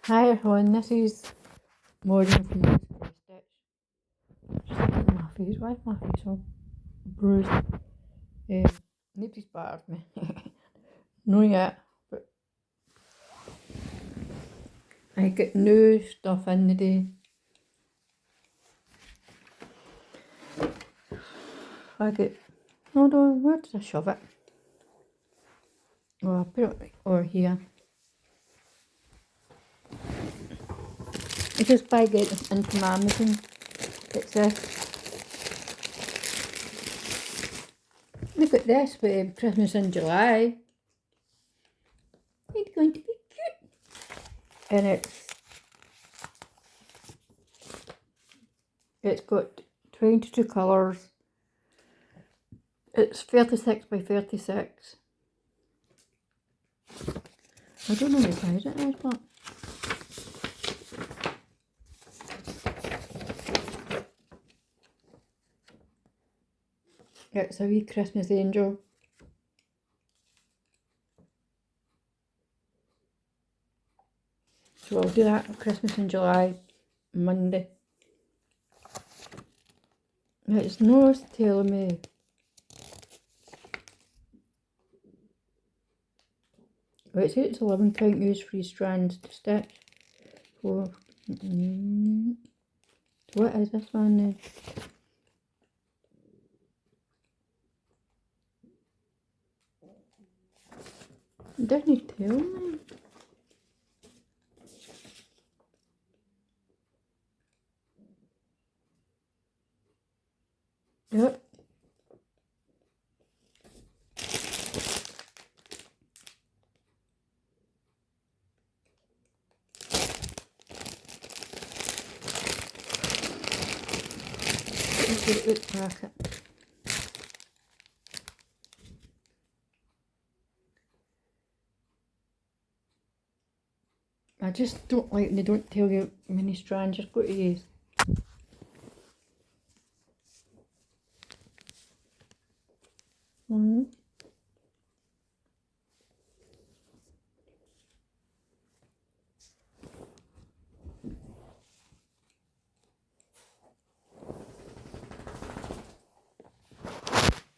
Hi everyone, this is Maureen from Stitch. Just looking at my face. Why is my face all bruised? Nobody's battered me. No yet, but I get new stuff in the day. Hold on, where did I shove it? Oh, I put it over here. I just buy get this in from Amazon. It's this. Look at this with Christmas in July. It's going to be cute. And it's got 22 colours. It's 36 by 36. I don't know what size it is, but it's a wee Christmas angel. So I'll do that for Christmas in July, Monday. It's no telling me. Oh, it says it's 11 count use 3 strands to stitch. What is this one then? It doesn't tell me. Yep. Let's get it back it. I just don't like when they don't tell you how many strands you've got to use.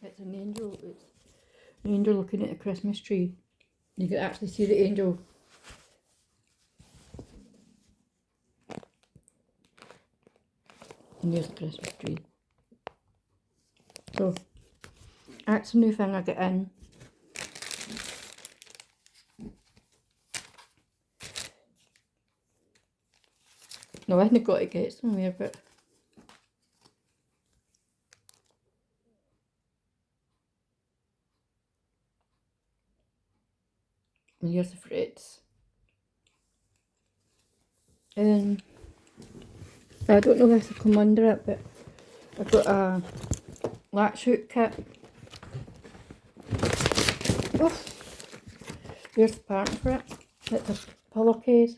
It's an angel. It's an angel looking at a Christmas tree. You can actually see the angel. And there's the Christmas tree. So that's a new thing I get in. No, I haven't got to get somewhere, but and here's the threads. I don't know if they come under it, but I've got a latch hook kit. Oh, here's the pattern for it. It's a pillowcase.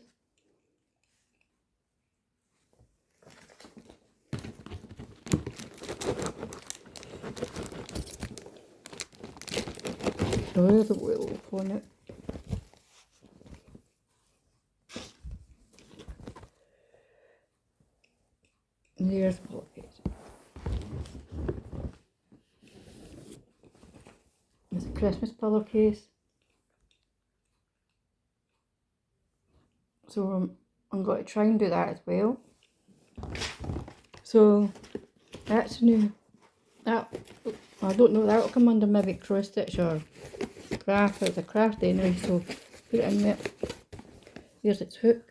So there's a wheel on it. And there's the pillowcase. It's a Christmas pillowcase. So I'm going to try and do that as well. So that's new. That I don't know, that'll come under maybe cross stitch or craft. It's a craft anyway, so put it in there. Here's its hook.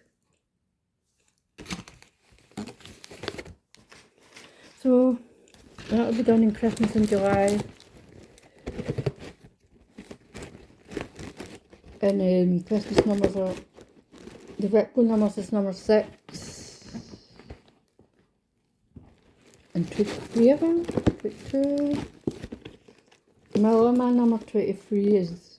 So that'll be done in Christmas in July. And Christmas numbers are, the Ripple numbers is number 6. And 23 of them. 22. My number 23 is,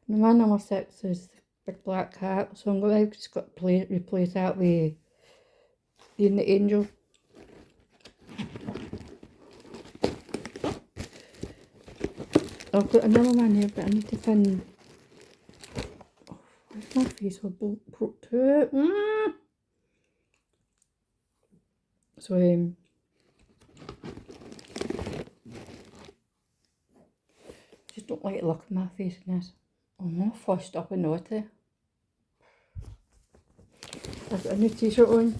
my number 6 is the big black hat. So I'm going to just got to replace that with being the angel. I've got another one here, but I need to find. Oh, where's My face will broke too. So just don't like the look of my face in this. I'm all flushed up and naughty. I've got a new t-shirt on.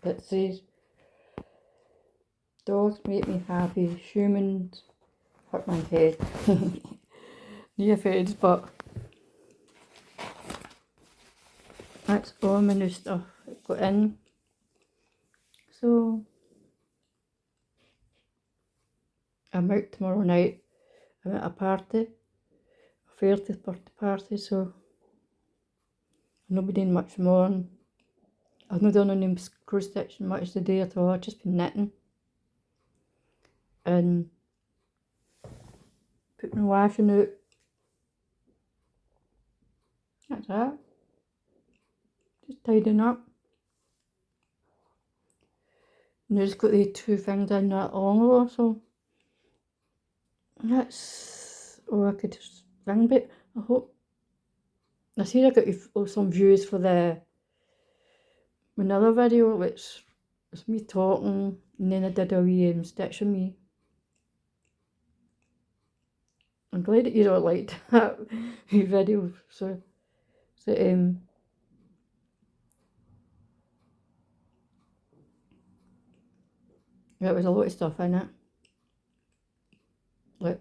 That says, dogs make me happy, humans hurt my head. New offence, but that's all my new stuff I've got in. So I'm out tomorrow night. I'm at a party, a 30th birthday party, so I've not been doing much more. I've not done any screw stitching much today at all. I've just been knitting and putting my washing out. That's that. Just tidying up. And I just got the two things in not long ago, so that's all I could ring about. I hope. I see I got some views for another video, which was me talking, and then I did a wee stitch on me. I'm glad that you all liked that wee video. So there was a lot of stuff in it, like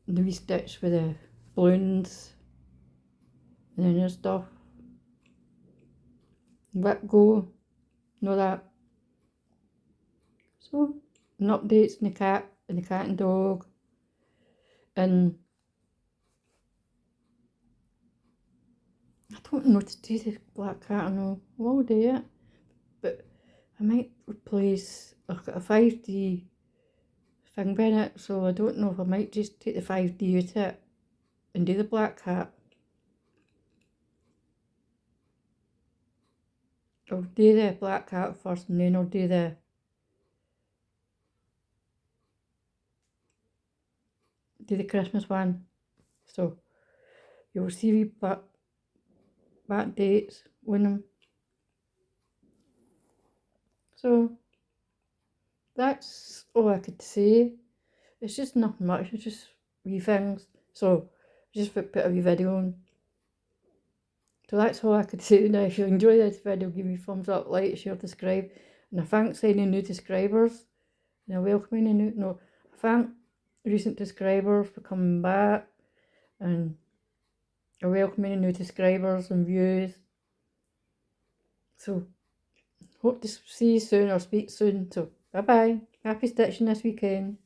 the wee stitch with the balloons and then there's stuff. Let go, know that. So, and updates on the cat and dog, and I don't know to do the black cat. I know I will do it, but I might replace. I've got a 5D thing in it, so I don't know if I might just take the 5D out of it and do the black cat. I'll do the black cat first, and then I'll do the Christmas one. So you'll see me back dates when them. So that's all I could say. It's just nothing much, it's just wee things. So I just put a wee video on. So that's all I could say now. If you enjoy this video, give me a thumbs up, like, share, subscribe. And I thank any new subscribers. And I welcome any I thank recent subscribers for coming back. And I welcome any new subscribers and views. So hope to see you soon or speak soon. So bye bye. Happy stitching this weekend.